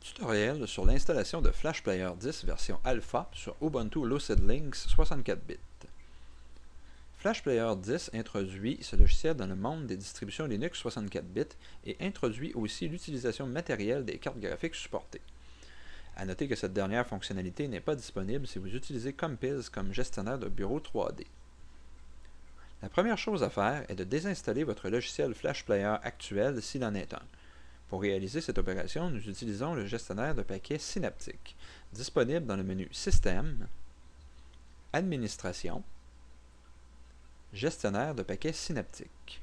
Tutoriel sur l'installation de Flash Player 10 version alpha sur Ubuntu Lucid Linux 64 bits. Flash Player 10 introduit ce logiciel dans le monde des distributions Linux 64 bits et introduit aussi l'utilisation matérielle des cartes graphiques supportées. A noter que cette dernière fonctionnalité n'est pas disponible si vous utilisez Compiz comme gestionnaire de bureau 3D. La première chose à faire est de désinstaller votre logiciel Flash Player actuel s'il en est un. Pour réaliser cette opération, nous utilisons le gestionnaire de paquets Synaptic, disponible dans le menu Système, Administration, Gestionnaire de paquets Synaptic.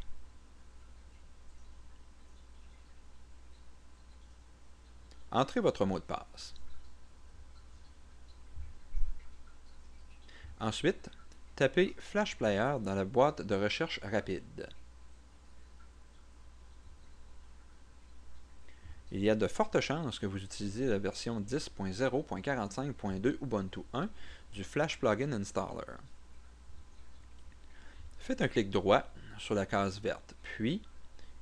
Entrez votre mot de passe. Ensuite, tapez Flash Player dans la boîte de recherche rapide. Il y a de fortes chances que vous utilisez la version 10.0.45.2 Ubuntu 1 du Flash Plugin Installer. Faites un clic droit sur la case verte, puis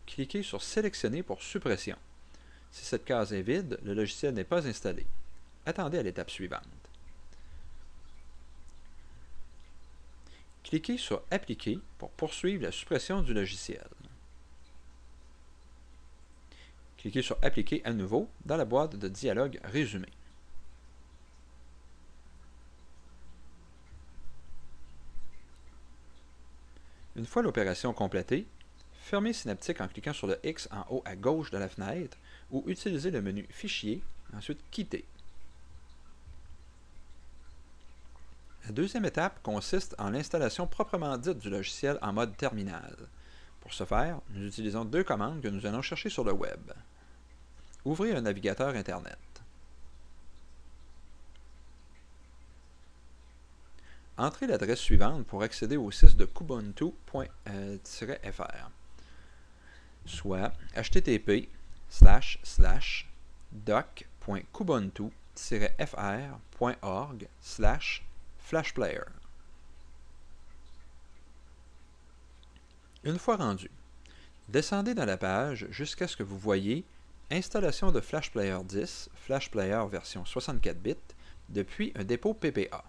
cliquez sur Sélectionner pour suppression. Si cette case est vide, le logiciel n'est pas installé. Attendez à l'étape suivante. Cliquez sur Appliquer pour poursuivre la suppression du logiciel. Cliquez sur Appliquer à nouveau dans la boîte de dialogue Résumé. Une fois l'opération complétée, fermez Synaptic en cliquant sur le X en haut à gauche de la fenêtre ou utilisez le menu Fichier, ensuite Quitter. La deuxième étape consiste en l'installation proprement dite du logiciel en mode terminal. Pour ce faire, nous utilisons deux commandes que nous allons chercher sur le web. Ouvrez un navigateur Internet. Entrez l'adresse suivante pour accéder au site de kubuntu.fr, soit http://doc.kubuntu-fr.org/flashplayer. Une fois rendu, descendez dans la page jusqu'à ce que vous voyez Installation de Flash Player 10, Flash Player version 64 bits, depuis un dépôt PPA.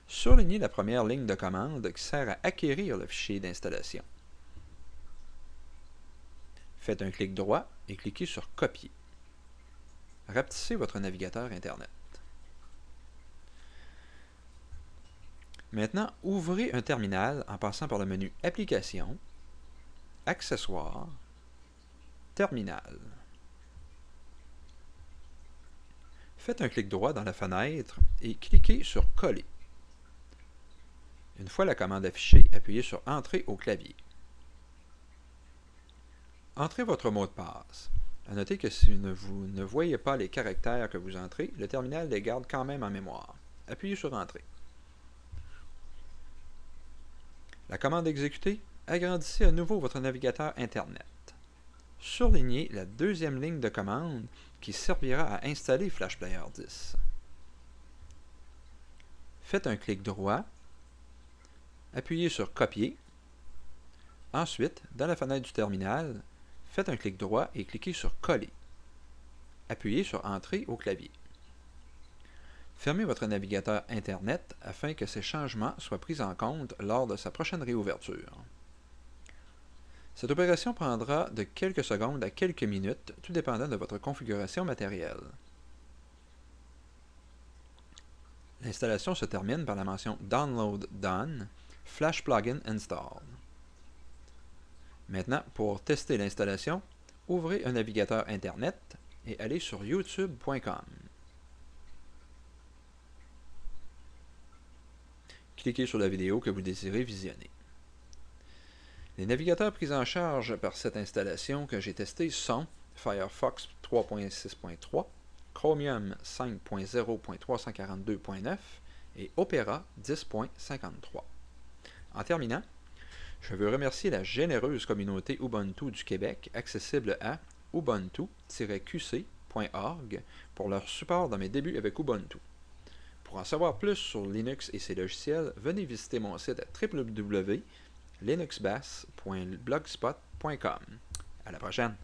Surlignez la première ligne de commande qui sert à acquérir le fichier d'installation. Faites un clic droit et cliquez sur Copier. Rapetissez votre navigateur Internet. Maintenant, ouvrez un terminal en passant par le menu Applications, Accessoires, Terminal. Faites un clic droit dans la fenêtre et cliquez sur Coller. Une fois la commande affichée, appuyez sur Entrée au clavier. Entrez votre mot de passe. À noter que si vous ne voyez pas les caractères que vous entrez, le terminal les garde quand même en mémoire. Appuyez sur Entrée. La commande exécutée, agrandissez à nouveau votre navigateur Internet. Surlignez la deuxième ligne de commande qui servira à installer Flash Player 10. Faites un clic droit, appuyez sur Copier. Ensuite, dans la fenêtre du terminal, faites un clic droit et cliquez sur Coller. Appuyez sur Entrée au clavier. Fermez votre navigateur Internet afin que ces changements soient pris en compte lors de sa prochaine réouverture. Cette opération prendra de quelques secondes à quelques minutes, tout dépendant de votre configuration matérielle. L'installation se termine par la mention Download Done, Flash Plugin Installed. Maintenant, pour tester l'installation, ouvrez un navigateur Internet et allez sur youtube.com. Cliquez sur la vidéo que vous désirez visionner. Les navigateurs pris en charge par cette installation que j'ai testé sont Firefox 3.6.3, Chromium 5.0.342.9 et Opera 10.53. En terminant, je veux remercier la généreuse communauté Ubuntu du Québec accessible à ubuntu-qc.org pour leur support dans mes débuts avec Ubuntu. Pour en savoir plus sur Linux et ses logiciels, venez visiter mon site à www.linuxbass.blogspot.com. À la prochaine!